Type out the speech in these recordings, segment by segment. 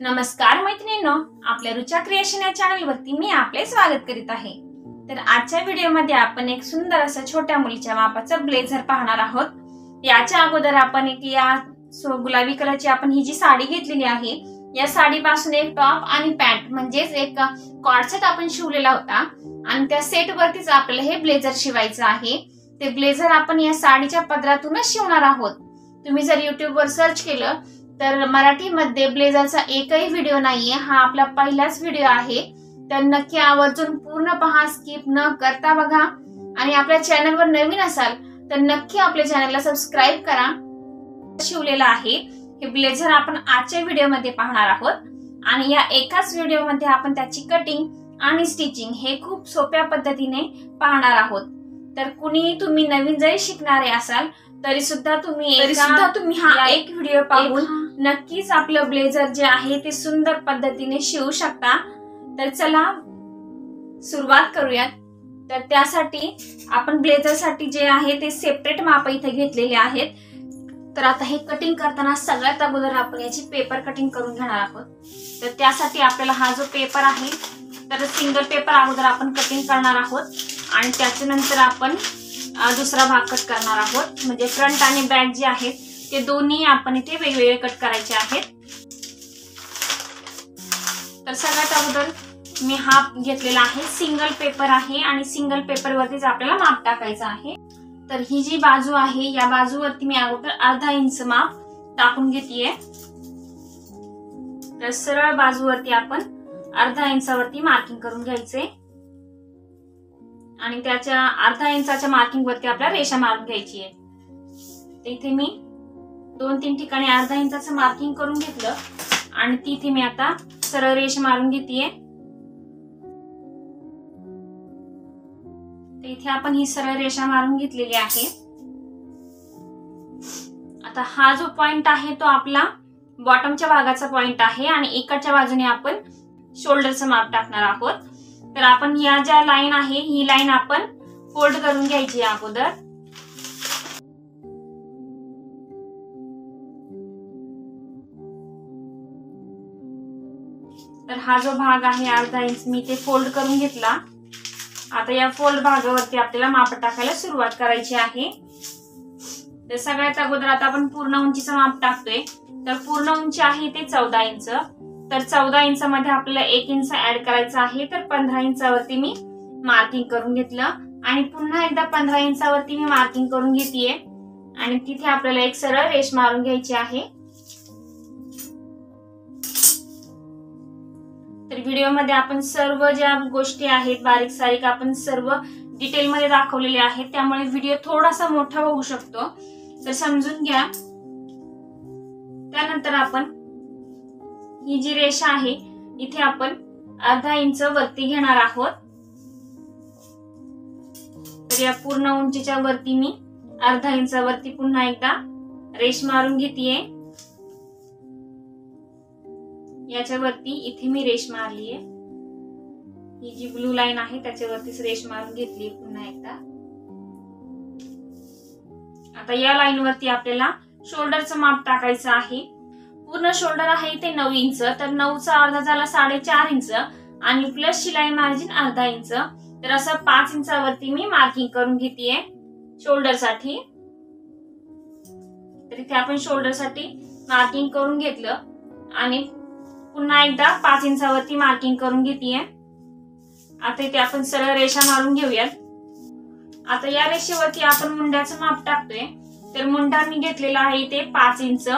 नमस्कार मैत्रिणींनो, आपल्या रुचा क्रिएशन या चॅनल वरती मी आपले स्वागत करीत आहे। तर आजच्या व्हिडिओ मध्ये आपण एक सुंदर असा छोट्या मुलीच्या मापाचा ब्लेझर पाहणार आहोत। याच्या अगोदर आपण एक गुलाबी कलरची आपण ही जी साडी घेतलेली आहे, या साडीपासून एक टॉप आणि पॅन्ट म्हणजेच एक कॉर्ड सेट आपण शिवलेला होता आणि त्या सेट वरतीच आपल्याला हे ब्लेझर शिवायचं आहे। ते ब्लेझर आपण या साडीच्या पदरातूनच शिवणार आहोत। तुम्ही जर YouTube वर सर्च केलं तर मराठीमध्ये ब्लेझरचा एकही व्हिडिओ नाहीये, हा आपला पहिलाच व्हिडिओ आहे। तर नक्की आवर्जून पूर्ण पहा, स्किप न करता बघा। आणि आपल्या चॅनलवर नवीन असाल तर नक्की आपल्या चॅनलला सबस्क्राइब करा। शिवलेला आहे हे ब्लेझर आपण आजच्या व्हिडिओमध्ये पाहणार आहोत आणि या एकाच व्हिडिओमध्ये आपण त्याची कटिंग आणि स्टिचिंग हे खूप सोप्या पद्धतीने पाहणार आहोत। तर कुणी तुम्ही नवीन जरी शिकणारे असाल तरी सुद्धा तुम्ही हा एक व्हिडिओ पाहून नक्कीच आपलं ब्लेझर जे आहे ते सुंदर पद्धतीने शिवू शकता। तर चला सुरुवात करूयात। तर त्यासाठी आपण ब्लेझर साठी जे आहे ते सेपरेट माप इथे घेतलेले आहेत। तर आता हे कटिंग करताना सगळ्यात अगोदर आपण याची पेपर कटिंग करून घेणार आहोत। तर त्यासाठी आपल्याला हा जो पेपर आहे तर सिंगल पेपर अगोदर आपण कटिंग करणार आहोत आणि त्याच्यानंतर आपण दुसरा भाग कट करणार आहोत। म्हणजे फ्रंट आणि बॅक जे आहेत ते दोन्ही आपण इथे वेगवेगळे कट करायचे आहेत। तर सगळ्यात अगोदर मी हा घेतलेला आहे, सिंगल पेपर आहे आणि सिंगल पेपर वरतीच आपल्याला माप टाकायचं आहे। तर ही जी बाजू आहे या बाजूवरती मी अगोदर अर्धा इंच माप टाकून घेतेय। तर सरळ बाजूवरती आपण अर्धा इंचावरती मार्किंग करून घ्यायचे आणि त्याच्या अर्धा इंचाच्या मार्किंग वरती आपल्याला रेषा मारून घ्यायची आहे। इथे मी 2-3 ठिकाणी अर्धा इंचाचं मार्किंग करून घेतलं आणि तिथे मी आता सरळ रेषा मारून घेतेय। इथे आपण ही सरळ रेषा मारून घेतलेली आहे। आता हा जो पॉइंट आहे तो आपला बॉटमच्या भागाचा पॉइंट आहे आणि इकडच्या बाजूने आपण शोल्डरचं माप टाकणार आहोत। तर आपण या ज्या लाईन आहे ही लाईन आपण फोल्ड करून घ्यायची अगोदर। तर हा जो भाग आहे अर्धा इंच मी ते फोल्ड करून घेतला। आता या फोल्ड भागावरती आपल्याला माप टाकायला सुरुवात करायची आहे। तर सगळ्यात अगोदर आता आपण पूर्ण उंचीचं माप टाकतोय। तर पूर्ण उंची आहे ते 14 इंच। तर 14 इंचामध्ये आपल्याला 1 इंच ऍड करायचा आहे। तर 15 इंचावरती मी मार्किंग करून घेतलं आणि पुन्हा एकदा 15 इंचावरती मी मार्किंग करून घेतेय आणि तिथे आपल्याला एक सरळ रेष मारून घ्यायची आहे। तर व्हिडिओमध्ये आपण सर्व ज्या गोष्टी आहेत बारीक सारीक आपण सर्व डिटेल मध्ये दाखवलेले आहेत, त्यामुळे व्हिडिओ थोडासा मोठा होऊ शकतो, तर समजून घ्या। त्यानंतर आपण ही जी रेषा आहे इथे आपण अर्धा इंच वरती घेणार आहोत। तर या पूर्ण उंचीच्या वरती मी अर्धा इंचावरती पुन्हा एकदा रेष मारून घेतेय। याच्यावरती इथे मी रेष मारली आहे, ही जी ब्लू लाईन आहे त्याच्यावरतीच रेष मारून घेतली पुन्हा एकदा। आता या लाईन वरती आपल्याला शोल्डरचं माप टाकायचं आहे। पूर्ण शोल्डर आहे ते 9 इंच, तर 9चा अर्धा झाला 4.5 इंच आणि प्लस शिलाई मार्जिन अर्धा इंच। तर असं 5 इंचावरती मी मार्किंग करून घेतेय शोल्डर साठी। तर इथे आपण शोल्डर साठी मार्किंग करून घेतलं आणि पुन्हा एकदा 5 इंचावरती मार्किंग करून घेतेय। आता इथे आपण सरळ रेषा मारून घेऊयात। आता या रेषेवरती आपण मुंड्याचं माप टाकतोय। तर मुंडा मी घेतलेला आहे इथे 5 इंच।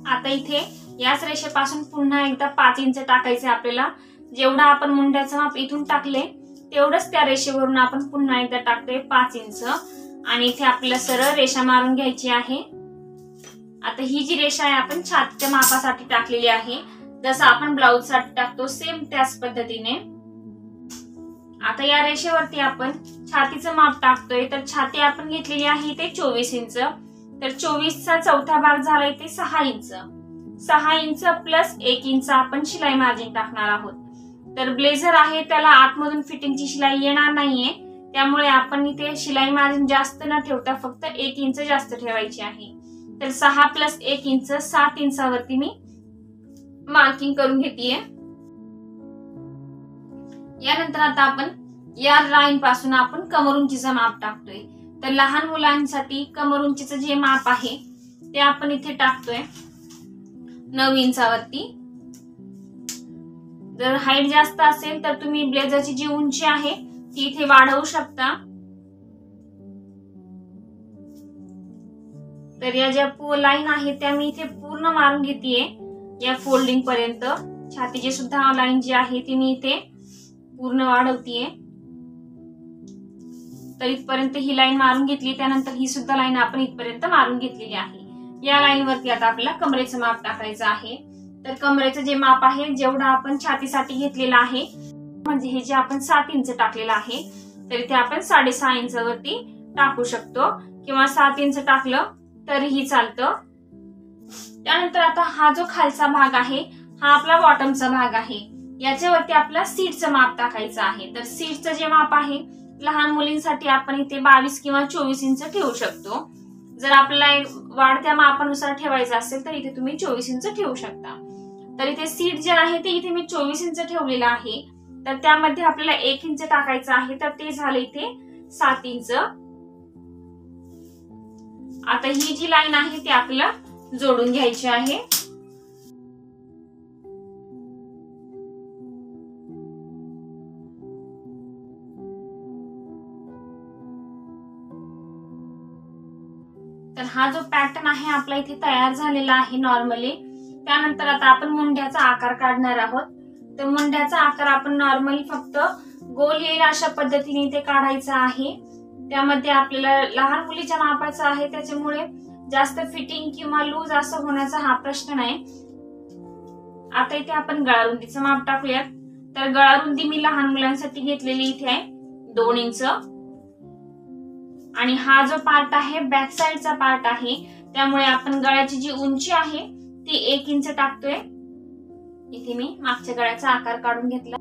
आता इथे याच रेषेपासून पुन्हा एकदा 5 इंच टाकायचे आपल्याला। जेवढा आपण मुंड्याचं माप इथून टाकले तेवढंच त्या रेषेवरून आपण पुन्हा एकदा टाकतोय 5 इंच आणि इथे आपल्याला सरळ रेषा मारून घ्यायची आहे। आता ही जी रेषा आहे आपण छातीच्या मापासाठी टाकलेली आहे, जसं आपण ब्लाउज साठी टाकतो सेम त्याच पद्धतीने। आता या रेषेवरती आपण छातीचं माप टाकतोय। तर छाती आपण घेतलेली आहे ते 24 इंच। तर 24चा चौथा भाग झालाय ते 6 इंच। 6 इंच प्लस 1 इंच आपण शिलाई मार्जिन टाकणार आहोत। तर ब्लेझर आहे त्याला आतमधून फिटिंगची शिलाई येणार नाहीये, त्यामुळे आपण इथे शिलाई मार्जिन जास्त न ठेवता फक्त 1 इंच जास्त ठेवायची आहे। तर 6 + 1 इंच 7 इंचावरती मी मार्किंग करून घेतेय। यानंतर आता आपण या लाईन पासून आपण कमर उंचीचं माप टाकतोय। तर लहान मुलांसाठी कमर उंचीचं जे माप आहे ते आपण इथे टाकतोय 9 इंचावरती। जर हाईट जास्त असेल तर तुम्ही ब्लेझरची जी उंची आहे ती इथे वाढवू शकता। तर या ज्या लाईन आहेत त्या मी इथे पूर्ण मारून घेतेय या फोल्डिंग पर्यंत। छातीची सुद्धा लाईन जी आहे ती मी इथे पूर्ण वाढवतीये। तर इथपर्यंत ही लाईन मारून घेतली, त्यानंतर ही सुद्धा लाईन आपण इथपर्यंत मारून घेतलेली आहे। या लाईन वरती आता आपल्याला कमरेचं माप टाकायचं आहे। तर कमरेचं जे माप आहे जेवढं आपण छातीसाठी घेतलेलं आहे, म्हणजे हे जे आपण 7 इंच टाकलेलं आहे तर इथे आपण 6.5 इंच वरती टाकू शकतो किंवा 7 इंच टाकलं तरीही चालतं। त्यानंतर आता हा जो खालचा भाग आहे हा आपला बॉटमचा भाग आहे। याच्यावरती आपला सीटचं माप टाकायचं आहे। तर सीटचं जे माप आहे लहान मुलींसाठी आपण इथे 22 किंवा 24 इंच ठेवू शकतो। जर आपल्याला वाढत्या मापानुसार ठेवायचं असेल तर इथे तुम्ही 24 इंच ठेवू शकता। तर इथे सीट जे आहे ते इथे मी 24 इंच ठेवलेलं आहे। तर त्यामध्ये आपल्याला 1 इंच टाकायचं आहे, तर ते झालं इथे 7 इंच। आता ही जी लाईन आहे ती आपल्याला जोडून घ्यायची आहे। तर हा जो पॅटर्न आहे आपला इथे तयार झालेला आहे नॉर्मली। त्यानंतर आता आपण मुंड्याचा आकार काढणार आहोत। तर मुंड्याचा आकार आपण नॉर्मली फक्त गोल येईल अशा पद्धतीने इथे काढायचा आहे। त्यामध्ये आपल्याला लहान मुलीच्या मापाचा आहे त्याच्यामुळे जास्त फिटिंग किंवा लूज असं होण्याचा हा प्रश्न नाही। आता इथे आपण गळारुंदीचं माप टाकूयात। तर गळारुंदी मी लहान मुलांसाठी घेतलेली इथे आहे 2 इंच। आणि हा जो पार्ट आहे बॅक साइडचा पार्ट आहे, त्यामुळे आपण गळ्याची जी उंची आहे ती 1 इंच टाकतोय। इथे मी मागच्या गळ्याचा आकार काढून घेतला।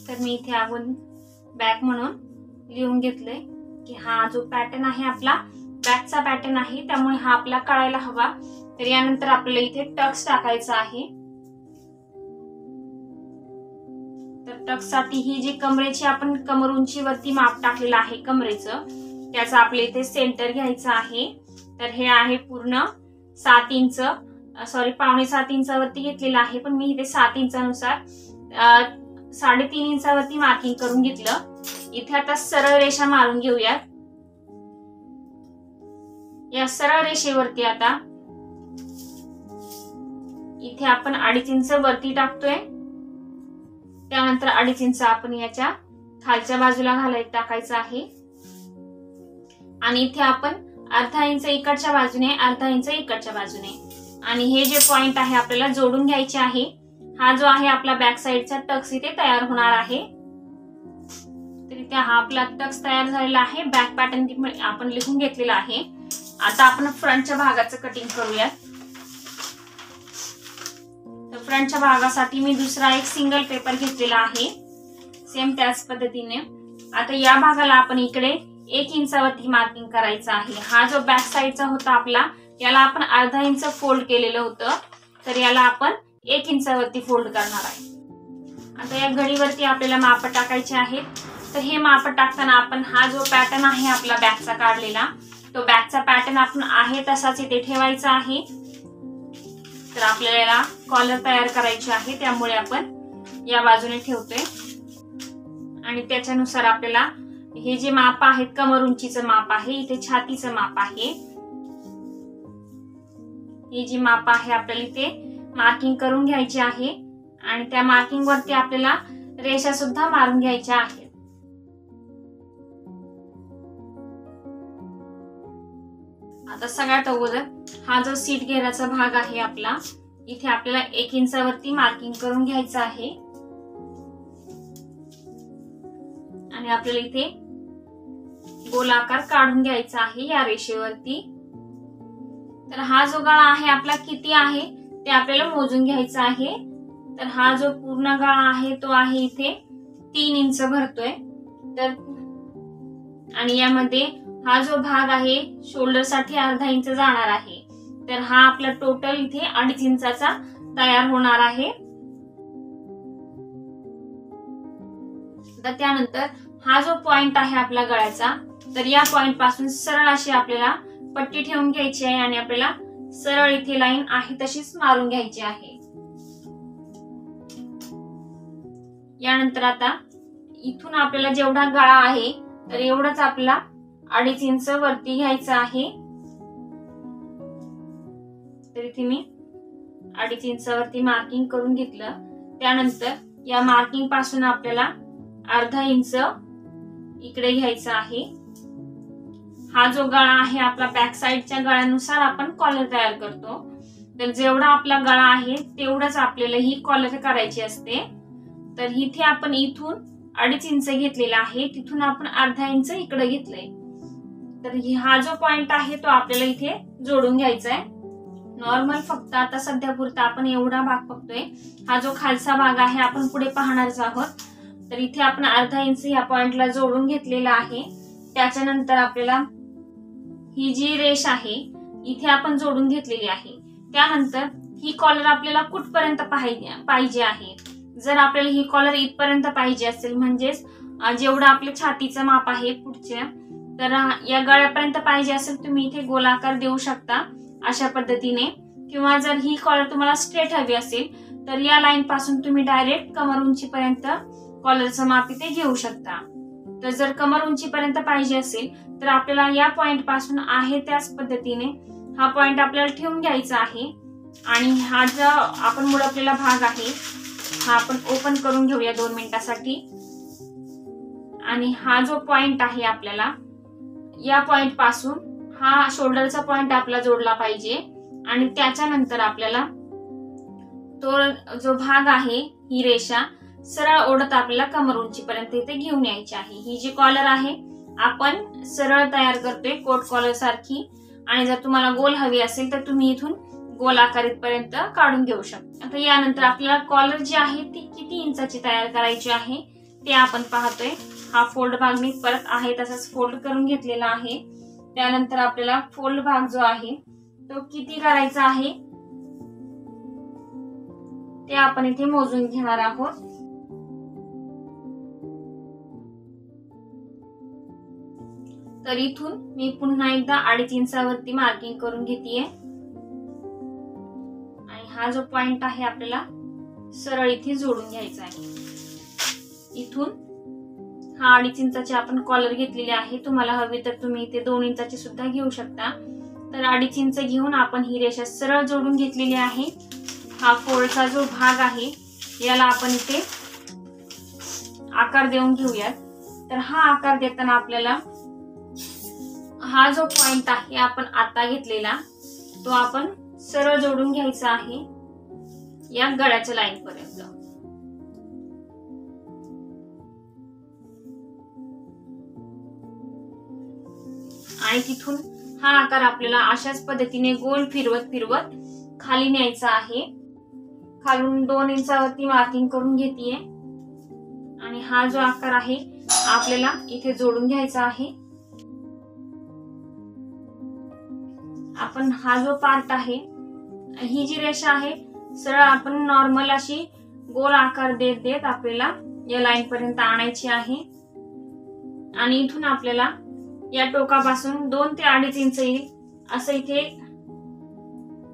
तर मी इथे अगोदर बॅक म्हणून लिहून घेतलंय की हा जो पॅटर्न आहे आपला बॅकचा पॅटर्न आहे, त्यामुळे हा आपला कळायला हवा। तर यानंतर आपल्याला इथे टक्स टाकायचा आहे। तर टक्स साठी ही जी कमरेची आपण कमर उंचीवरती माप टाकलेलं आहे कमरेचं, त्याचा आपल्या इथे सेंटर घ्यायचा आहे। तर हे आहे पूर्ण 7 इंच, सॉरी 5.5 इंचावरती घेतलेलं आहे, पण मी इथे 7 इंचानुसार 3.5 इंचावरती मार्किंग करून घेतलं। इथे आता सरळ रेषा मारून घेऊयात। या सरळ रेषेवरती आता इथे आपण 2.5 इंच वरती टाकतोय। त्यानंतर 2.5 इंच आपण याच्या खालच्या बाजूला टाकायचं आहे। आणि इथे आपण 1/2 इंच इकडच्या बाजूने 1/2 इंच इकडच्या बाजूने, आणि हे जे पॉइंट आहे आपल्याला जोडून घ्यायचे आहे। हा जो आहे आपला बॅक साइडचा टक्स इथे तयार होणार आहे। तर इथे हा आपला टक्स तयार झालेला आहे। बॅक पॅटर्न आपण लिहून घेतलेला आहे। आता आपण फ्रंटच्या भागाचं कटिंग करूयात। तर फ्रंटच्या भागासाठी मी दुसरा एक सिंगल पेपर घेतलेला आहे सेम त्याच पद्धतीने। आता या भागाला आपण इकडे 1 इंचावरती मार्किंग करायचं आहे। हा जो बॅक साइडचा होता आपला, याला आपण 1/2 इंच फोल्ड केलेलं होतं, तर याला आपण 1 इंचावरती फोल्ड करणार आहे। आता या घडीवरती आपल्याला माप टाकायचे आहेत। तर हे माप टाकताना आपण हा जो पॅटर्न आहे आपला बॅकचा काढलेला, तो बॅकचा पॅटर्न आपण आहे तसाच इथे ठेवायचा आहे। तर आपल्याला कॉलर तयार करायची आहे, त्यामुळे आपण या बाजूने ठेवतोय। आणि त्याच्यानुसार आपल्याला हे जे माप आहेत कमर उंचीचं माप आहे, इथे छातीचं माप आहे, हे जी माप आहे आपल्याला इथे मार्किंग करून घ्यायची आहे। आणि त्या मार्किंग वरती आपल्याला रेषा सुद्धा मारून घ्यायच्या आहेत। आता सगळ्यात अगोदर हा जो सीट घेराचा भाग आहे आपला, इथे आपल्याला 1 इंचावरती मार्किंग करून घ्यायचं आहे। आणि आपल्याला इथे गोलाकार काढून घ्यायचा आहे या रेषेवरती। तर हा जो गळा आहे आपला किती आहे ते आपल्याला मोजून घ्यायचा आहे। तर हा जो पूर्ण गळा आहे तो आहे इथे 3 इंच भरतोय। तर आणि यामध्ये हा जो भाग आहे शोल्डर साठी अर्धा इंच जाणार आहे। तर हा आपला टोटल इथे 2.5 इंचाचा तयार होणार आहे। तर त्यानंतर हा जो पॉइंट आहे आपल्या गळ्याचा, तर या पॉइंट पासून सरळ अशी आपल्याला पट्टी ठेवून घ्यायची आहे आणि आपल्याला सरळ इथे लाईन आहे तशीच मारून घ्यायची आहे। यानंतर आता इथून आपल्याला जेवढा गळा आहे तर एवढाच आपला 2.5 इंच वरती घ्यायचा आहे। तर इथे मी 2.5 इंचावरती मार्किंग करून घेतलं। त्यानंतर या मार्किंग पासून आपल्याला अर्धा इंच इकडे घ्यायचा आहे। हा जो गळा आहे आपला बॅक साइडच्या गळ्यानुसार आपण कॉलर तयार करतो। तर जेवढा आपला गळा आहे तेवढंच आपल्याला ही कॉलर करायची असते। तर इथे आपण इथून 2.5 इंच घेतलेला आहे, तिथून आपण अर्धा इंच इकडे घेतलंय। तर हा जो पॉइंट आहे तो आपल्याला इथे जोडून घ्यायचा आहे। नॉर्मल फक्त आता सध्या पुरता आपण एवढा भाग बघतोय। हा जो खालचा भाग आहे आपण पुढे पाहणारच आहोत। तर इथे आपण अर्धा इंच या पॉइंटला जोडून घेतलेला आहे। त्याच्यानंतर आपल्याला ही जी रेष आहे इथे आपण जोडून घेतलेली आहे। त्यानंतर ही कॉलर आपल्याला कुठपर्यंत पाहिजे आहे। जर आपल्याला ही कॉलर इथपर्यंत पाहिजे असेल, म्हणजेच जेवढं आपल्या छातीचं माप आहे पुढच्या, तर या गळ्यापर्यंत पाहिजे असेल तुम्ही इथे गोलाकार देऊ शकता अशा पद्धतीने। किंवा जर ही कॉलर तुम्हाला स्ट्रेट हवी असेल तर या लाईन पासून तुम्ही डायरेक्ट कमर उंचीपर्यंत कॉलरचं माप इथे घेऊ शकता। तर जर कमर उंचीपर्यंत पाहिजे असेल तर आपल्याला या पॉइंट पासून आहे त्याच पद्धतीने हा पॉइंट आपल्याला ठेवून घ्यायचा आहे। आणि हा जो आपण मुडपलेला भाग आहे हा आपण ओपन करून घेऊया 2 मिनिटांसाठी। आणि हा जो पॉइंट आहे आपल्याला या पॉइंट पासून हा शोल्डरचा पॉइंट आपला जोडला पाहिजे। आणि त्याच्यानंतर आपल्याला तो जो भाग आहे ही रेषा सरळ ओढत आपल्याला कमर उंचीपर्यंत इथे घेऊन यायची आहे। ही जी कॉलर आहे आपण सरळ तयार करतोय कोट कॉलर सारखी। आणि जर तुम्हाला गोल हवी असेल तर तुम्ही इथून गोल आकारापर्यंत काढून घेऊ शकता। आता यानंतर आपल्याला कॉलर जी आहे ती किती इंचाची तयार करायची आहे ते आपण पाहतोय। हा फोल्ड भाग मी परत आहे तसाच फोल्ड करून घेतलेला आहे। त्यानंतर आपल्याला फोल्ड भाग जो आहे तो किती करायचा आहे ते आपण इथे मोजून घेणार आहोत। तर इथून मी पुन्हा एकदा 2.5 इंचावरती मार्किंग करून घेतेय। आणि हा जो पॉइंट आहे आपल्याला सरळ इथे जोडून घ्यायचा आहे। इथून हा 2.5 इंचाची आपण कॉलर घेतलेली आहे। तुम्हाला हवी तर तुम्ही इथे 2 इंचाची सुद्धा घेऊ शकता। तर 2.5 इंच घेऊन आपण ही रेषा सरळ जोडून घेतलेली आहे। हा फोल्डचा जो भाग आहे याला आपण इथे आकार देऊन घेऊयात। तर हा आकार देताना आपल्याला हा जो पॉइंट आहे आपण आता घेतलेला तो आपण सरळ जोडून घ्यायचा आहे या गळ्याच्या लाईन पर्यंत। आणि तिथून हा आकार आपल्याला अशाच पद्धतीने गोल फिरवत फिरवत खाली न्यायचा आहे। खालून 2 इंचावरती मार्किंग करून घेतेय। आणि हा जो आकार आहे आपल्याला इथे जोडून घ्यायचा आहे। आपण हा जो पार्ट आहे ही जी रेषा आहे सरळ आपण नॉर्मल अशी गोल आकार देत देत आपल्याला या लाईन पर्यंत आणायची आहे। आणि इथून आपल्याला या टोकापासून 2 ते 2.5 इंच येईल असं इथे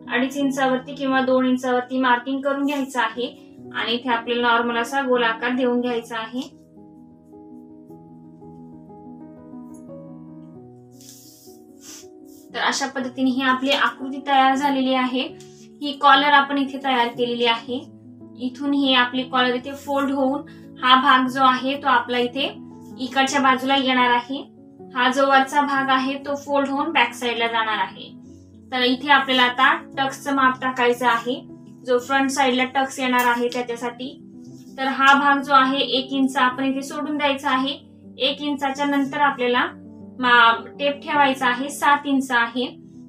2.5 इंचावरती किंवा 2 इंचावरती मार्किंग करून घ्यायचं आहे। आणि इथे आपल्याला नॉर्मल असा गोल आकार देऊन घ्यायचा आहे। तर अशा पद्धतीने ही आपली आकृती तयार झालेली आहे। ही कॉलर आपण इथे तयार केलेली आहे। इथून ही आपली कॉलर इथे फोल्ड होऊन हा भाग जो आहे तो आपला इथे इकडच्या बाजूला येणार आहे। हा जो वरचा भाग आहे तो फोल्ड होऊन बॅक साइडला जाणार आहे। तर इथे आपल्याला आता टक्सचं माप टाकायचं आहे, जो फ्रंट साइडला टक्स येणार आहे त्याच्यासाठी। तर हा भाग जो आहे 1 इंच आपण इथे सोडून द्यायचा आहे। 1 इंचाच्या नंतर आपल्याला टेप ठेवायचा आहे 7 इंच आहे।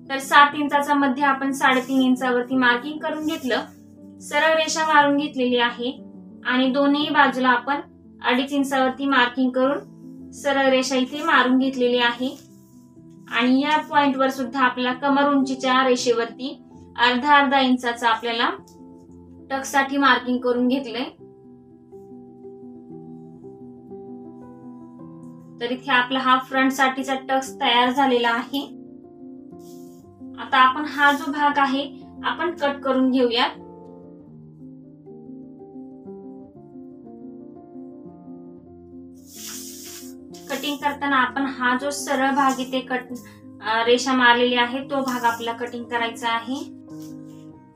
तर 7 इंचाचा मध्ये आपण 3.5 इंचावरती मार्किंग करून घेतलं, सरळ रेषा मारून घेतलेली आहे आणि दोन्ही बाजूला आपण 2.5 इंचावरती मार्किंग करून सरळ रेषा इथे मारून घेतलेली आहे। आणि या पॉइंटवर सुद्धा आपल्याला कमर उंचीच्या रेषेवरती अर्धा इंचाचा आपल्याला टक्ससाठी मार्किंग करून घेतलंय। तर इथे आपला हा फ्रंट साठीचा टक्स तयार झालेला आहे। आता आपण हा जो भाग आहे आपण कट करून घेऊयात। कटिंग करताना आपण हा जो सरळ भाग इथे रेषा मारलेली आहे तो भाग आपल्याला कटिंग करायचा आहे।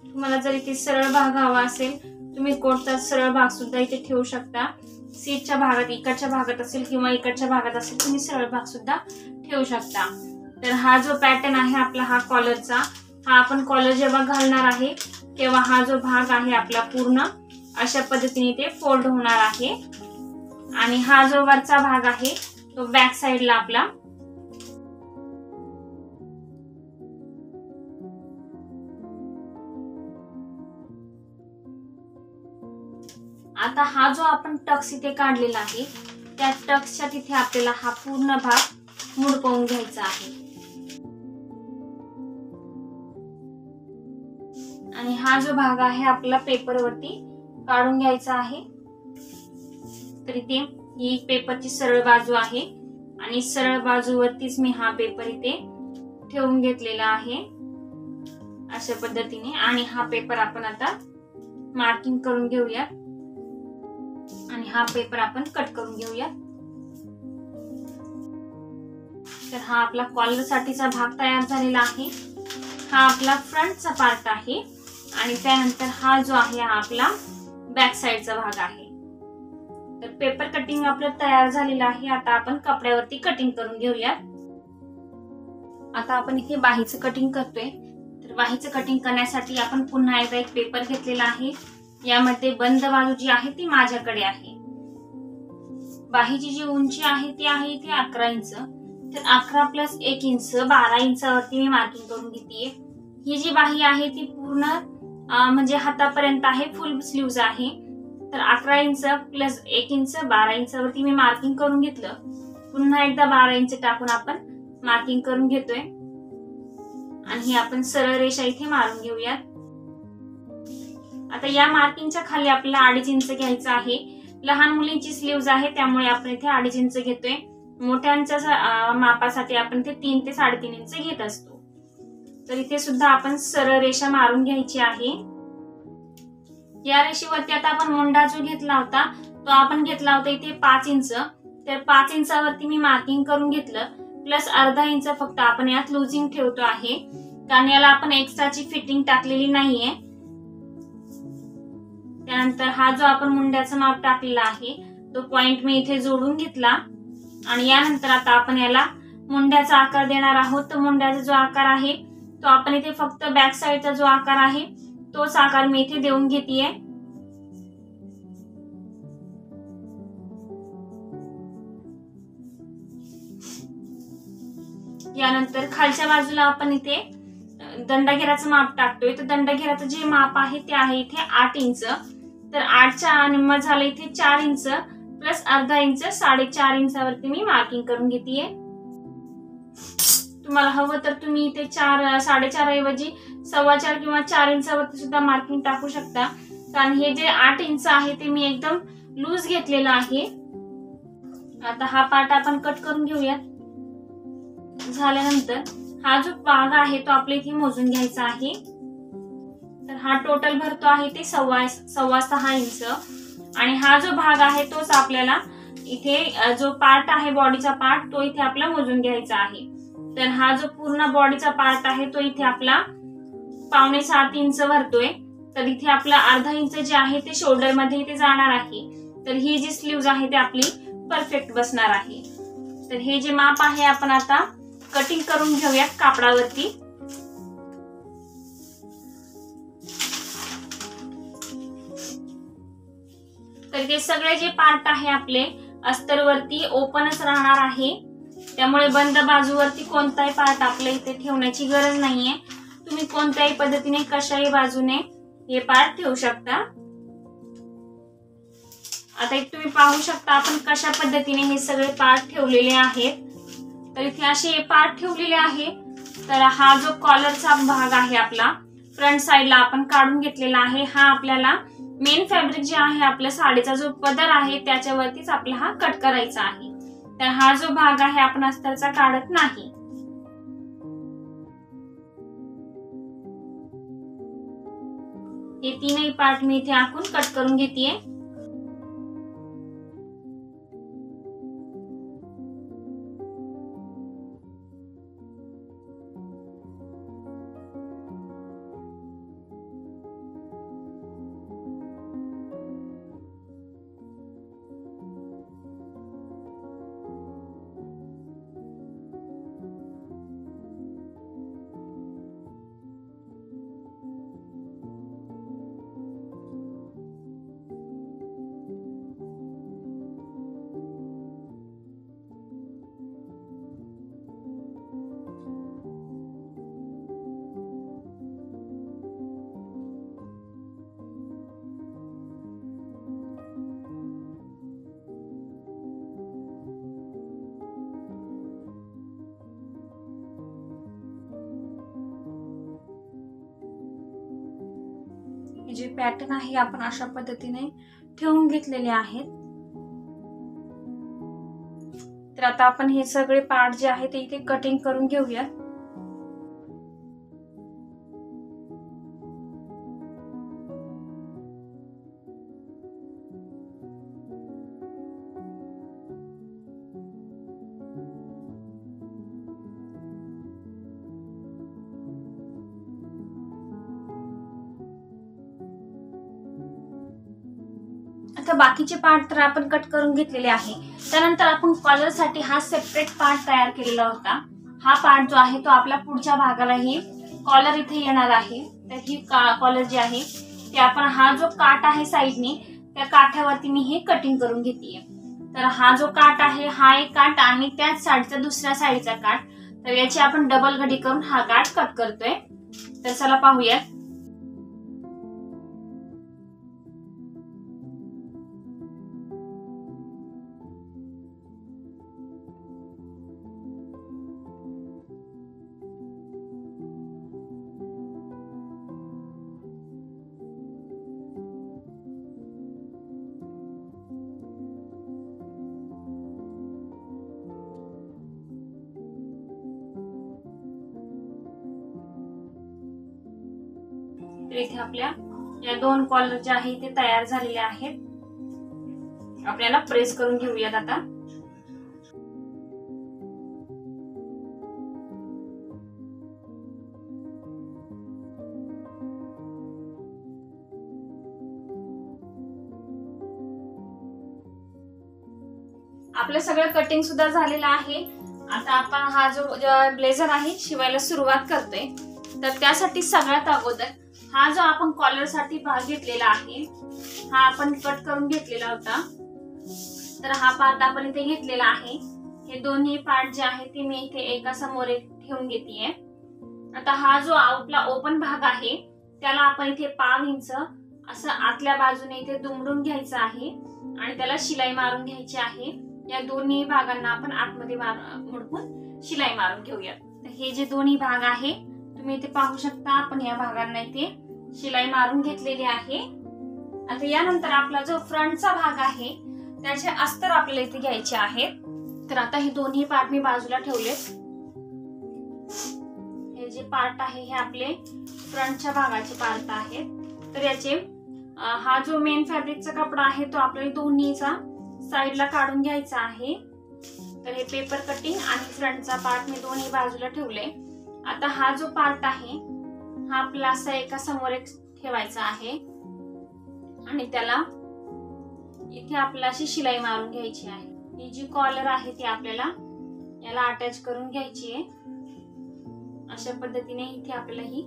तुम्हाला जर इथे सरळ भाग हवा असेल तुम्ही कोटचा सरळ भाग सुद्धा इथे ठेवू शकता। सीटच्या भागात इकडच्या भागात असेल किंवा इकडच्या भागात असेल तुम्ही सरळ भाग सुद्धा ठेवू शकता। तर हा जो पॅटर्न आहे आपला हा कॉलरचा, हा आपण कॉलर जेव्हा घालणार आहे तेव्हा हा जो भाग आहे आपला पूर्ण अशा पद्धतीने ते फोल्ड होणार आहे आणि हा जो वरचा भाग आहे तो बॅक साइडला आपला आता हा जो आपण टक्स इथे काढलेला आहे त्या टक्सच्या तिथे आपल्याला हा पूर्ण भाग मुडकवून घ्यायचा आहे आणि हा जो भाग आहे आपला पेपरवरती काढून घ्यायचा आहे। तर इथे ही पेपरची सरळ बाजू आहे आणि सरळ बाजूवरतीच मी हा पेपर इथे ठेवून घेतलेला आहे अशा पद्धतीने। आणि हा पेपर आपण आता मार्किंग करून घेऊया आणि हा पेपर आपण कट करून घेऊया। तर हा आपला कॉलर साठीचा भाग तयार झालेला आहे। हा आपला फ्रंटचा पार्ट आहे आणि त्यानंतर हा जो आहे हा आपला बॅक साइडचा भाग आहे। तर पेपर कटिंग आपलं तयार झालेलं आहे। आता आपण कपड्यावरती कटिंग करून घेऊया। आता आपण इथे बाहीचं कटिंग करतोय। तर बाहीचं कटिंग करण्यासाठी आपण पुन्हा एकदा एक पेपर घेतलेला आहे। यामध्ये बंद बाजू जी आहे ती माझ्याकडे आहे। बाहीची जी उंची आहे ती आहे इथे 11 इंच। तर 11 + 1 इंच 12 इंचावरती मी मार्किंग करून घेतलीये। ही जी बाही आहे ती पूर्ण म्हणजे हातापर्यंत आहे, फुल स्लीव्ज आहे। तर 11 इंच + 1 इंच 12 इंचावरती मी मार्किंग करून घेतलं। पुन्हा एकदा 12 इंच टाकून आपण मार्किंग करून घेतोय आणि ही आपण सरळ रेषा इथे मारून घेऊया। आता या मार्किंगच्या खाली आपल्याला 2.5 इंच घ्यायचं आहे। लहान मुलींची स्लीव्ज आहे त्यामुळे आपण इथे 2.5 इंच घेतोय। मोठ्यांच्या मापासाठी आपण इथे 3 ते 3.5 इंच घेत असतो। तर इथे सुद्धा आपण सरळ रेषा मारून घ्यायची आहे। या रेषेवरती आता आपण मुंडा जो घेतला होता तो आपण घेतला होता इथे 5 इंच। तर 5 इंचावरती मी मार्किंग करून घेतलं प्लस अर्धा इंच फक्त आपण यात लुजिंग ठेवतो आहे कारण याला आपण एक्स्ट्राची फिटिंग टाकलेली नाहीये। त्यानंतर हा जो आपण मुंड्याचा माप टाकलेला आहे तो पॉइंट मी इथे जोडून घेतला आणि यानंतर आता आपण याला मुंड्याचा आकार देणार आहोत। तर मुंड्याचा जो आकार आहे तो आपण इथे फक्त बॅक साइडचा जो आकार आहे तोच आकार मी इथे देऊन घेतेय। यानंतर खालच्या बाजूला आपण इथे दंडघेराचं माप टाकतोय। तर दंडघेराचं जे माप आहे ते आहे इथे 8 इंच। तर 8च्या निम्म झालं इथे 4 इंच प्लस अर्धा इंच 4.5 इंचावरती मी मार्किंग करून घेतेय। तुम्हाला हवं तर तुम्ही इथे 4.5 ऐवजी 4.25 किंवा 4 इंचावरती सुद्धा मार्किंग टाकू शकता कारण हे जे 8 इंच आहे ते मी एकदम लूज घेतलेलं आहे। आता हा पार्ट आपण कट करून घेऊया। झाल्यानंतर हा जो भाग आहे तो आपल्या इथे मोजून घ्यायचा आहे। तर हा टोटल भरतो आहे ते 6.25 इंच आणि हा जो भाग आहे तोच आपल्याला इथे जो पार्ट आहे बॉडीचा पार्ट तो इथे आपला मोजून घ्यायचा आहे। तर हा जो पूर्ण बॉडीचा पार्ट आहे तो इथे आपला 6.25 इंच भरतोय। तर इथे आपला अर्धा इंच जे आहे ते शोल्डर मध्ये इथे जाणार आहे। तर ही जी स्लीव्ज आहे ती आपली परफेक्ट बसणार आहे। तर हे जे माप आहे आपण आता कटिंग करून घेऊयात कापडावरती। तर हे सगळे जे पार्ट आहे आपले अस्तरवरती ओपनच राहणार आहे, त्यामुळे बंद बाजूवरती कोणताही पार्ट आपल्या इथे ठेवण्याची गरज नाहीये। तुम्ही कोणत्याही पद्धतीने कशाही बाजूने हे पार्ट ठेवू शकता। आता इथे तुम्ही पाहू शकता आपण कशा पद्धतीने हे सगळे पार्ट ठेवलेले आहेत। तर इथे असे हे पार्ट ठेवलेले आहे। तर हा जो कॉलरचा भाग आहे आपला फ्रंट साइडला आपण काढून घेतलेला आहे, हा आपल्याला मेन फॅब्रिक जे आहे आपल्या साडीचा जो पदर आहे त्याच्यावरतीच आपला हा कट करायचा आहे। तर हा जो भाग आहे आपण अस्तरचा काढत नाही। हे तीनही पार्ट मी इथे आखून कट करून घेतेय। जे पॅटर्न आहे आपण अशा पद्धतीने ठेवून घेतलेले आहेत। तर आता आपण हे सगळे पार्ट जे आहे ते इथे कटिंग करून घेऊया। आता बाकीचे पार्ट तर आपण कट करून घेतलेले आहे। त्यानंतर आपण कॉलर साठी हा सेपरेट पार्ट तयार केलेला होता। हा पार्ट जो आहे तो आपल्या पुढच्या भागालाही कॉलर इथे येणार आहे। तर ही कॉलर जी आहे ते आपण हा जो काठ आहे साइडने त्या काठावरती मी हे कटिंग करून घेतेय। तर हा जो काठ आहे हा एक काठ आणि त्याच साइडचा दुसऱ्या साइडचा काठ, तर याची आपण डबल घडी करून हा काठ कट करतोय। तर चला पाहूया। तर इथे आपल्या या दोन कॉलर जे आहे ते तयार झालेले आहेत। आपल्याला प्रेस करून घेऊयात आता। आपलं सगळं कटिंग सुद्धा झालेलं आहे। आता आपण हा जो ब्लेझर आहे शिवायला सुरुवात करतोय। तर त्यासाठी सगळ्यात अगोदर हा जो आपण कॉलर साठी भाग घेतलेला आहे हा आपण कट करून घेतलेला होता। तर हा पार्ट आपण इथे घेतलेला आहे। हे दोन्ही पार्ट जे आहे ते मी इथे एका समोर एक ठेवून घेतेय। आता हा जो आपला ओपन भाग आहे त्याला आपण इथे 5 इंच असं आतल्या बाजूने इथे दुमडून घ्यायचं आहे आणि त्याला शिलाई मारून घ्यायची आहे। या दोन्ही भागांना आपण आतमध्ये मुडपून शिलाई मारून घेऊया। हे जे दोन्ही भाग आहे तुम्ही इथे पाहू शकता, आपण या भागांना इथे शिलाई मारून घेतलेली आहे। आता यानंतर आपला जो फ्रंटचा भाग आहे त्याचे अस्तर आपल्याला इथे घ्यायचे आहेत। तर आता हे दोन्ही पार्ट मी बाजूला ठेवलेत। हे जे पार्ट आहे हे आपले फ्रंटच्या भागाचे पार्ट आहेत। तर याचे हा जो मेन फॅब्रिकचा कपडा आहे तो आपल्याला दोन्हीचा साइडला काढून घ्यायचा आहे। तर हे पेपर कटिंग आणि फ्रंटचा पार्ट मी दोन्ही बाजूला ठेवले। आता हा जो पार्ट आहे हा आपला असा एका समोर एक ठेवायचा आहे आणि त्याला इथे आपल्याला अशी शिलाई मारून घ्यायची आहे। ही जी कॉलर आहे ती आपल्याला याला अटॅच करून घ्यायची आहे। अशा पद्धतीने इथे आपल्याला ही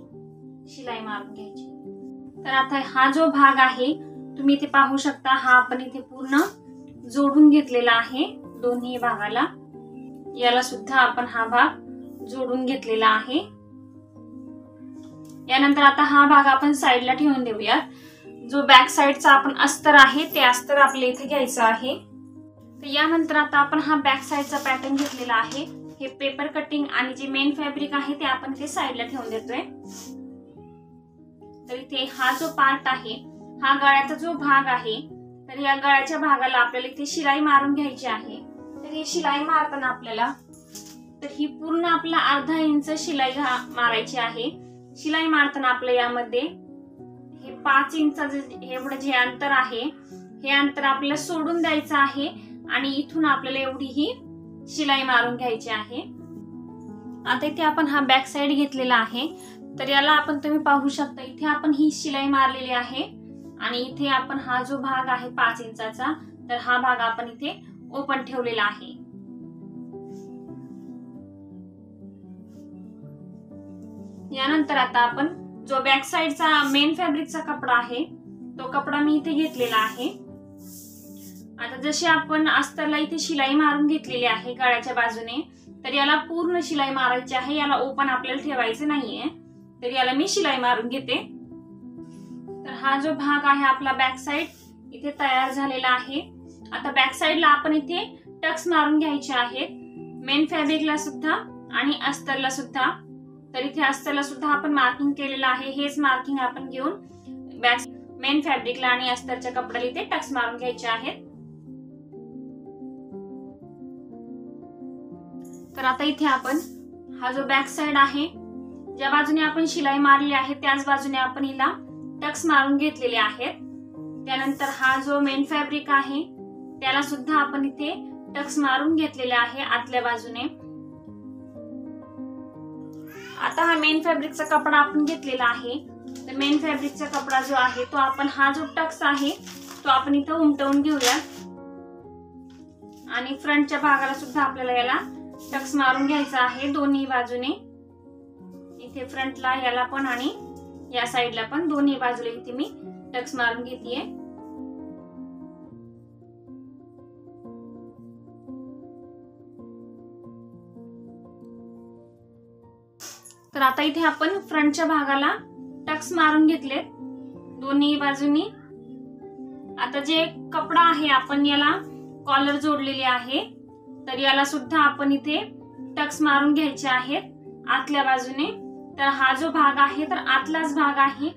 शिलाई मारून घ्यायची। तर आता हा जो भाग आहे तुम्ही इथे पाहू शकता, हा आपण इथे पूर्ण जोडून जोडून घेतलेला आहे दोन्ही भागाला. याला सुद्धा आपण हा भाग जोडून घेतलेला आहे. यानंतर आता हा भाग आपण साईडला ठेवून देऊयात. जो बॅक साईडचा आपण अस्तर आहे ते अस्तर आपल्या इथे घ्यायचं आहे. तर यानंतर आता आपण हा बॅक साईडचा पॅटर्न घेतलेला आहे. हे पेपर कटिंग आणि जे मेन फॅब्रिक आहे ते आपण इथे साईडला ठेवून देतोय. तर इथे हा जो पार्ट आहे, हा गळ्याचा जो भाग आहे, तर या गळ्याच्या भागाला आपल्याला इथे शिलाई मारून घ्यायची आहे. तर ही शिलाई मारताना आपल्याला तर ही पूर्ण आपला अर्धा इंच शिलाई मारायची आहे. शिलाई मारताना आपल्या यामध्ये हे 5 इंचाचं एवढं जे अंतर आहे, हे अंतर आपल्याला सोडून द्यायचं आहे आणि इथून आपल्याला एवढी ही शिलाई मारून घ्यायची आहे. आता इथे आपण हा बॅक साइड घेतलेला आहे. तर याला आपण तुम्ही पाहू शकता, इथे आपण ही शिलाई मारलेली आहे आणि इथे आपण हा जो भाग आहे 5 इंचाचा, तर हा भाग आपण इथे ओपन ठेवलेला आहे. यानंतर आता आपण जो बॅक साइडचा मेन फॅब्रिकचा कपडा आहे, तो कपडा मी इथे घेतलेला आहे. आता जशी आपण अस्तरला इथे शिलाई मारून घेतलेली आहे गळ्याच्या बाजूने, तर याला पूर्ण शिलाई मारायची आहे. याला ओपन आपल्याला ठेवायचं नाहीये. तर याला मी शिलाई मारून घेते. तर हा जो भाग आहे आपला बॅक साइड इथे तयार झालेला आहे. आता बॅक साइडला आपण इथे टक्स मारून घ्यायचे आहेत, मेन फॅब्रिकला सुद्धा आणि अस्तरला सुद्धा. तर इथे अस्तरला सुद्धा आपण मार्किंग केलेलं आहे. हेच मार्किंग आपण घेऊन बॅक मेन फॅब्रिकला आणि अस्तरच्या कपड्याला इथे टक्स मारून घ्यायचे आहेत. तर आता इथे आपण हा जो बॅक साइड आहे, ज्या बाजूने आपण शिलाई मारली आहे त्याच बाजूने आपण हिला टक्स मारून घेतलेले आहेत. त्यानंतर हा जो मेन फॅब्रिक आहे त्याला सुद्धा आपण इथे टक्स मारून घेतलेले आहे आतल्या बाजूने. आता हा मेन फॅब्रिकचा कपडा आपण घेतलेला आहे. तर मेन फॅब्रिकचा कपडा जो आहे तो आपण हा जो टक्स आहे तो आपण इथं उमटवून घेऊया आणि फ्रंटच्या भागाला सुद्धा आपल्याला याला टक्स मारून घ्यायचा आहे दोन्ही बाजूने. इथे फ्रंटला याला पण आणि या साइडला पण दोन्ही बाजूला इथे मी टक्स मारून घेतेय. तर आता इथे आपण फ्रंटच्या भागाला टक्स मारून घेतलेत दोन्ही बाजूनी. आता जे कपडा आहे आपण याला कॉलर जोडलेली आहे, तर याला सुद्धा आपण इथे टक्स मारून घ्यायचे आहेत आतल्या बाजूने. तर हा जो भाग आहे तर आतलाच भाग आहे,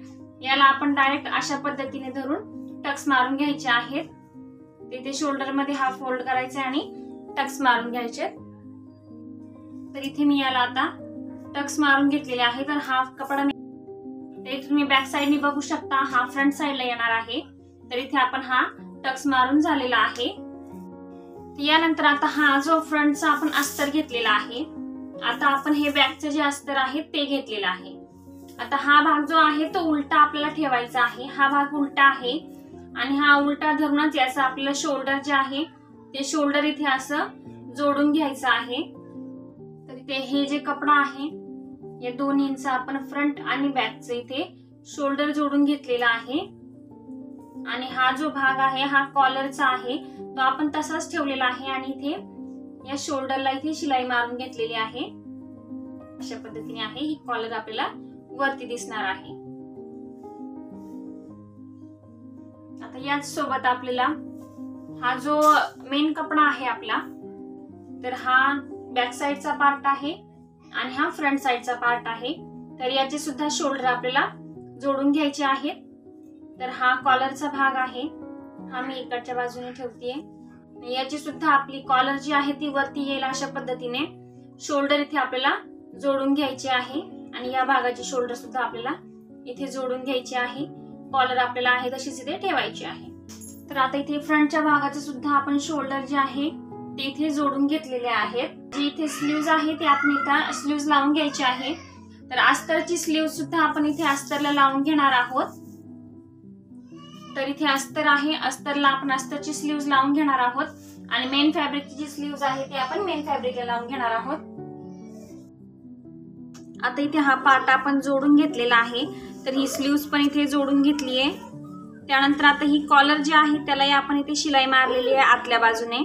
याला आपण डायरेक्ट अशा पद्धतीने धरून टक्स मारून घ्यायचे आहेत. तिथे शोल्डर मध्ये हा फोल्ड करायचा आणि टक्स मारून घ्यायचे. तर इथे मी याला आता टक्स मारून घेतलेले आहे. तर हा कपडा तुम्ही बॅक साइडने बघू शकता, हा फ्रंट साइडला येणार आहे. तर इथे आपण हा टक्स मारून झालेला आहे. यानंतर आता हा जो फ्रंटचा आपण अस्तर घेतलेला आहे, आता आपण हे बॅकचं जे अस्तर आहे ते घेतलेलं आहे. आता हा भाग जो आहे तो उलटा आपल्याला ठेवायचा आहे. हा भाग उलटा आहे आणि हा उलटा धरूनच याचा आपल्याला शोल्डर जे आहे ते शोल्डर इथे असं जोडून घ्यायचं आहे. तर इथे हे जे कपडा आहे या 2 इंच आपण फ्रंट आणि बॅकचं इथे शोल्डर जोडून घेतलेला आहे आणि हा जो भाग आहे हा कॉलरचा आहे, तो आपण तसाच ठेवलेला आहे आणि इथे या शोल्डरला इथे शिलाई मारून घेतलेली आहे. अशा पद्धतीने आहे ही कॉलर आपल्याला वरती दिसणार आहे. आता याच सोबत आपल्याला हा जो मेन कपडा आहे आपला, तर हा बॅक साइडचा पार्ट आहे आणि हा फ्रंट साइडचा पार्ट आहे. तर याचे सुद्धा शोल्डर आपल्याला जोडून घ्यायचे आहेत. तर हा कॉलरचा भाग आहे, हा मी इकडच्या बाजूने ठेवतेय. याची सुद्धा आपली कॉलर जी आहे ती वरती येईल अशा पद्धतीने शोल्डर इथे आपल्याला जोडून घ्यायचे आहे आणि या भागाची शोल्डर सुद्धा आपल्याला इथे जोडून घ्यायची आहे. कॉलर आपल्याला आहे तशीच इथे ठेवायची आहे. तर आता इथे फ्रंटच्या भागाचे सुद्धा आपण शोल्डर जे आहे ते इथे जोडून घेतलेले आहेत. जी इथे स्लीव्ज आहे ते आपण इथे स्लीव्ज लावून घ्यायची आहे. तर अस्तरची स्लीव्ह सुद्धा आपण इथे अस्तरला लावून घेणार आहोत. तर इथे अस्तर आहे, अस्तरला आपण अस्तरची स्लीव्ज लावून घेणार आहोत आणि मेन फॅब्रिकची जी स्लीव्ज आहे ते आपण मेन फॅब्रिकला लावून घेणार आहोत. आता इथे हा पार्ट आपण जोडून घेतलेला आहे. तर ही स्लीव्ज पण इथे जोडून घेतलीये. त्यानंतर आता ही कॉलर जी आहे त्यालाही आपण इथे शिलाई मारलेली आहे आतल्या बाजूने,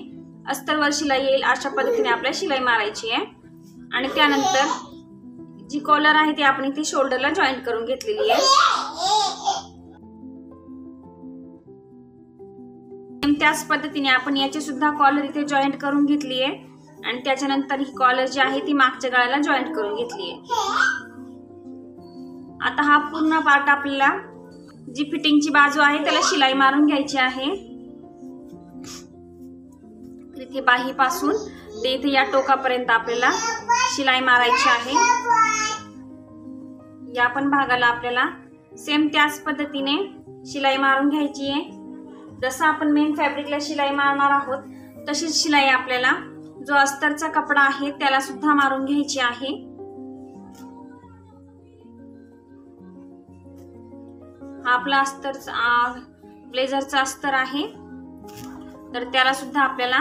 अस्तरवर शिलाई येईल अशा पद्धतीने आपल्याला शिलाई मारायची आहे। आणि त्यानंतर जी कॉलर आहे ती आपण इथे शोल्डरला जॉईंट करून घेतलेली आहे। त्याच पद्धतीने आपण याची सुद्धा कॉलर इथे जॉईंट करून घेतली आहे आणि त्याच्यानंतर ही कॉलर जी आहे ती मागच्या गळ्याला जॉईंट करून घेतली आहे। आता हा पूर्ण पार्ट आपल्याला जी फिटिंगची बाजू आहे त्याला शिलाई मारून घ्यायची आहे। इथे बाहीपासून ते इथे या टोकापर्यंत आपल्याला शिलाई मारायची आहे। या पण भागाला आपल्याला सेम त्याच पद्धतीने शिलाई मारून घ्यायची आहे। जसं आपण मेन फॅब्रिकला शिलाई मारणार आहोत तशीच शिलाई आपल्याला जो अस्तरचा कपडा आहे त्याला सुद्धा मारून घ्यायची आहे। हा आपला अस्तरचा ब्लेझरचा अस्तर आहे, तर त्याला सुद्धा आपल्याला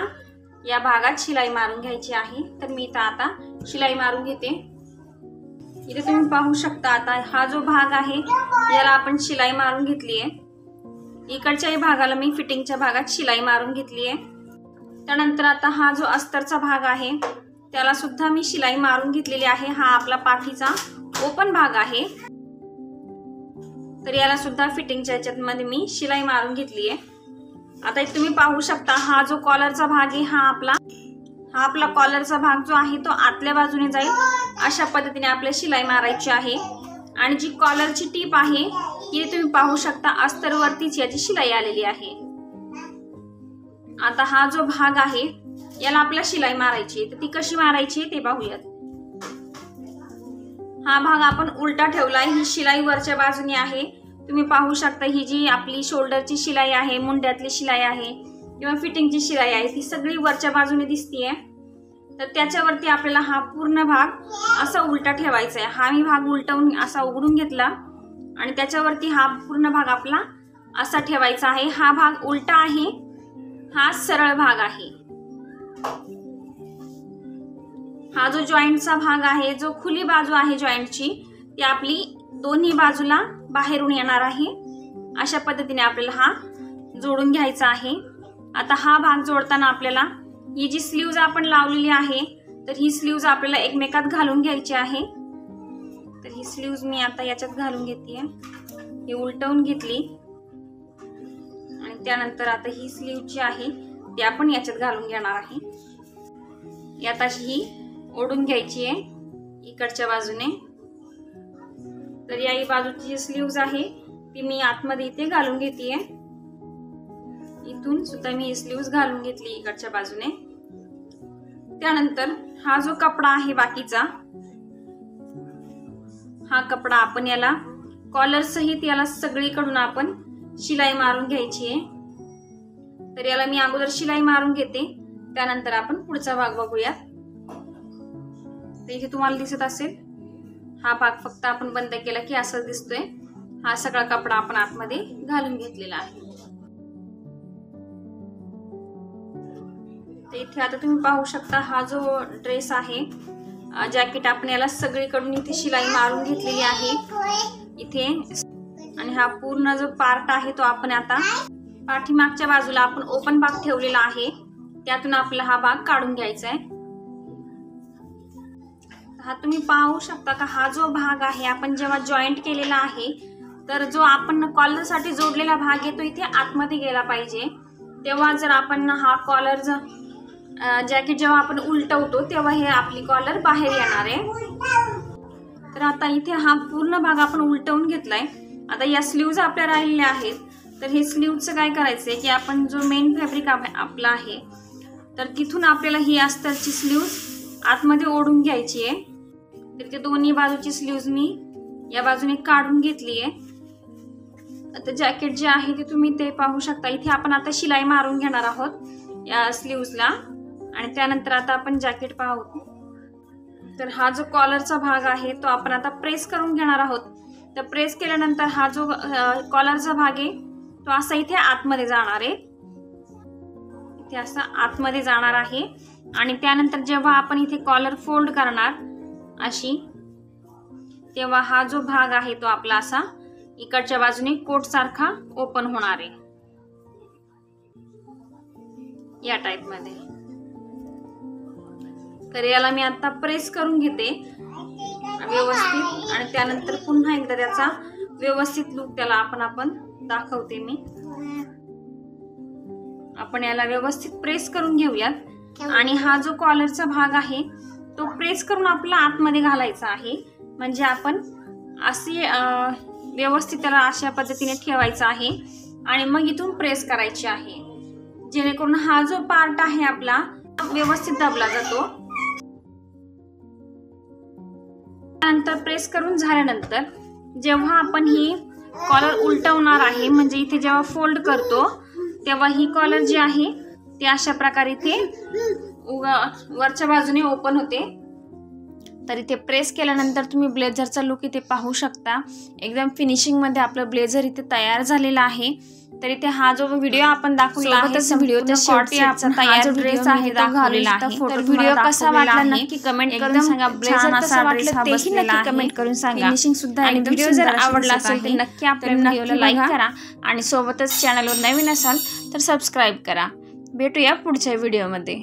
या भागात शिलाई मारून घ्यायची आहे। तर मी इथं आता शिलाई मारून घेते। इथे तुम्ही पाहू शकता आता हा जो भाग आहे याला आपण शिलाई मारून घेतली आहे। इकडच्याही भागाला मी फिटिंगच्या भागात शिलाई मारून घेतली आहे। त्यानंतर आता हा जो अस्तरचा भाग आहे त्याला सुद्धा मी शिलाई मारून घेतलेली आहे। हा आपला पाठीचा ओपन भाग आहे, तर याला सुद्धा फिटिंगच्या याच्यामध्ये मी शिलाई मारून घेतली आहे। आता इथे तुम्ही पाहू शकता हा जो कॉलरचा भाग आहे हा आपला कॉलरचा भाग जो आहे तो आतल्या बाजूने जाईल अशा पद्धतीने आपल्याला शिलाई मारायची आहे। आणि जी कॉलरची टीप आहे ही तुम्ही पाहू शकता अस्तरवरतीच याची शिलाई आलेली आहे। आता हा जो भाग आहे याला आपल्याला शिलाई मारायची आहे, तर ती कशी मारायची ते पाहूयात। हा भाग आपण उलटा ठेवलाय, ही शिलाई वरच्या बाजूने आहे। तुम्ही पाहू शकता ही जी आपली शोल्डरची शिलाई आहे, मुंड्यातली शिलाई आहे किंवा फिटिंगची शिलाई आहे ती सगळी वरच्या बाजूने दिसतीये। तर त्याच्यावरती आपल्याला हा पूर्ण भाग असा उलटा ठेवायचा आहे। हा मी भाग उलटवून असा उघडून घेतला आणि त्याच्यावरती हा पूर्ण भाग आपला असा ठेवायचा आहे। हा भाग उलटा आहे, हा सरळ भाग आहे। हा जो जॉईंटचा भाग आहे, जो खुली बाजू आहे जॉईंटची, ती आपली दोन्ही बाजूला बाहेरून येणार आहे। अशा पद्धतीने आपल्याला हा जोडून घ्यायचा आहे। आता हा भाग जोडताना आपल्याला ही जी स्लीव्ज आपण लावलेली आहे तर ही स्लीव्ज आपल्याला एकमेकात घालून घ्यायची आहे। तर ही स्लीव्ज मी आता याच्यात घालून घेतेय, ही उलटवून घेतली आणि त्यानंतर आता ही स्लीव्ह जी आहे ती आपण याच्यात घालून घेणार आहे। यात अशी ही ओढून घ्यायची आहे इकडच्या बाजूने। तर या बाजूची जी स्लीव्ज आहे ती मी आतमध्ये इथे घालून घेतेय। इथून सुद्धा मी ही स्लीव्ज घालून घेतली इकडच्या बाजूने। त्यानंतर हा जो कपडा आहे बाकीचा, हा कपडा आपण याला कॉलर सहित याला सगळीकडून आपण शिलाई मारून घ्यायची आहे। तर याला मी अगोदर शिलाई मारून घेते, त्यानंतर आपण पुढचा भाग बघूयात। तर इथे तुम्हाला दिसत असेल हा भाग फक्त आपण बंद केला की असं दिसतोय। हा सगळा कपडा आपण आतमध्ये घालून घेतलेला आहे। तर इथे आता तुम्ही पाहू शकता हा जो ड्रेस आहे, जॅकेट, आपण याला सगळीकडून इथे शिलाई मारून घेतलेली आहे इथे। आणि हा पूर्ण जो पार्ट आहे तो आपण आता पाठीमागच्या बाजूला आपण ओपन भाग ठेवलेला आहे, त्यातून आपल्याला हा भाग काढून घ्यायचा आहे। हा तुम्ही पाहू शकता का हा जो भाग आहे आपण जेव्हा जॉईंट केलेला आहे तर जो आपण कॉलर साठी जोडलेला भाग आहे तो इथे आतमध्ये गेला पाहिजे। तेव्हा जर आपण हा कॉलर जॅकेट जेव्हा आपण उलटवतो तेव्हा हे आपली कॉलर बाहेर येणार आहे। तर आता इथे हा पूर्ण भाग आपण उलटवून घेतलाय। आता या स्लीव्ज आपल्या राहिलेल्या आहेत, तर हे स्लीव्जचं काय करायचंय की आपण जो मेन फॅब्रिक आपला आहे तर तिथून आपल्याला ही अस्तरची स्लीव्ज आतमध्ये ओढून घ्यायची आहे। तर ते दोन्ही बाजूची स्लीव्ज मी या बाजूने काढून घेतली आहे। आता जॅकेट जे आहे ते तुम्ही ते पाहू शकता। इथे आपण आता शिलाई मारून घेणार आहोत या स्लीव्जला आणि त्यानंतर आता आपण जॅकेट पाहू। तर हा जो कॉलरचा भाग आहे तो आपण आता प्रेस करून घेणार आहोत। तर प्रेस केल्यानंतर हा जो कॉलरचा भाग आहे तो असा इथे आतमध्ये जाणार आहे, इथे असा आतमध्ये जाणार आहे। आणि त्यानंतर जेव्हा आपण इथे कॉलर फोल्ड करणार अशी, तेव्हा हा जो भाग आहे तो आपला असा इकडच्या बाजूने कोट सारखा ओपन होणार आहे या टाइप मध्ये। तर याला मी आता प्रेस करून घेते व्यवस्थित आणि त्यानंतर पुन्हा एकदा त्याचा व्यवस्थित लुक त्याला आपण दाखवते मी। आपण याला व्यवस्थित प्रेस करून घेऊयात आणि हा जो कॉलरचा भाग आहे तो प्रेस करून आपला आतमध्ये घालायचा आहे, म्हणजे आपण असे व्यवस्थित त्याला अशा पद्धतीने ठेवायचा आहे आणि मग इथून प्रेस करायची आहे, जेणेकरून हा जो पार्ट आहे आपला व्यवस्थित दाबला जातो। नंतर प्रेस करून झाल्यानंतर जेव्हा आपण ही कॉलर उलटवणार आहे, म्हणजे इथे जेव्हा फोल्ड करतो तेव्हा ही कॉलर जी आहे ती अशा प्रकारे इथे वरच्या बाजूने ओपन होते। तर इथे प्रेस केल्यानंतर तुम्ही ब्लेझरचा लुक इथे पाहू शकता। एकदम फिनिशिंग मध्ये आपलं ब्लेझर इथे तयार झालेला आहे। तर इथे हा जो व्हिडिओ आपण दाखवला आहे, व्हिडिओच्या शेवटी आपण तयार ड्रेस आहे तो घाललेला आहे। तर व्हिडिओ कसा वाटला नक्की कमेंट करून सांगा। ब्लेझर कसा वाटला तेही नक्की कमेंट करून सांगा। फिनिशिंग सुद्धा आणि व्हिडिओ जर आवडला असेल तर नक्की आपल्या व्हिडिओला लाईक करा आणि सोबतच चॅनलवर नवीन असाल तर सबस्क्राइब करा। भेटूया पुढच्या व्हिडिओमध्ये।